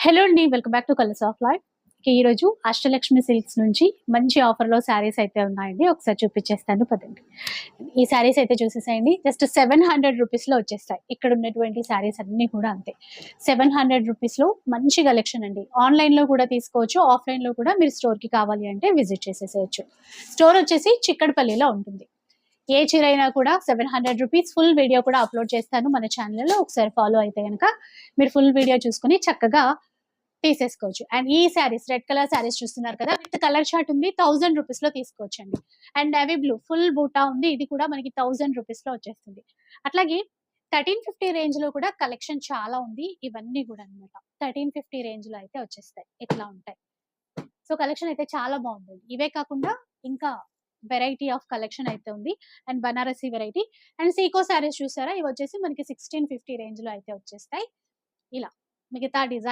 Hello అండి. Welcome back to colours of life. ఈరోజు Ashtalakshmi silks నుంచి మంచి ఆఫర్‌లో శారీస్ అయితే ఉన్నాయండి. ఒకసారి చూపించేస్తాను పదండి. ఈ శారీస్ అయితే చూసేసేయండి. జస్ట్ 700 రూపీస్‌లో వచ్చేస్తాయి. ఇక్కడ ఉన్నటువంటి శారీస్ అన్నీ కూడా అంతే. 700 రూపీస్‌లో మంచి కలెక్షన్ అండి. ఆన్‌లైన్‌లో కూడా తీసుకోవచ్చు. ఆఫ్‌లైన్‌లో కూడా మీరు స్టోర్‌కి కావాలి అంటే విజిట్ చేసేసేయొచ్చు. స్టోర్ వచ్చేసి చిక్కడపల్లిలో ఉంటుంది. ఏ చీర అయినా కూడా 700 రూపీస్. ఫుల్ వీడియో కూడా అప్‌లోడ్ చేస్తాను మన ఛానెల్‌లో. ఒకసారి ఫాలో అయితే గనక మీరు ఫుల్ వీడియో చూసుకొని చక్కగా తీసేసుకోవచ్చు. అండ్ ఈ శారీస్ రెడ్ కలర్ శారీస్ చూస్తున్నారు కదా! విత్ కలర్ చార్ట్ ఉంది. 1000 రూపీస్‌లో తీసుకోవచ్చండి. అండ్ నేవీ బ్లూ ఫుల్ బూటా ఉంది. ఇది కూడా మనకి 1000 రూపీస్‌లో వచ్చేస్తుంది. అట్లాగే 1350 రేంజ్‌లో కూడా కలెక్షన్ చాలా ఉంది. ఇవన్నీ కూడా అన్నమాట. 1350 రేంజ్‌లో అయితే వచ్చేస్తాయి. ఇట్లా ఉంటాయి. సో, కలెక్షన్ అయితే చాలా బాగుంటుంది. ఇవే కాకుండా ఇంకా వెరైటీ ఆఫ్ కలెక్షన్ అయితే ఉంది. అండ్ బనారసి వెరైటీ అండ్ సీకో శారీస్ చూసారా? ఇవొచ్చేసి మనకి 1650 రేంజ్‌లో అయితే వచ్చేస్తాయి. ఇలా మిగతా డిజైన్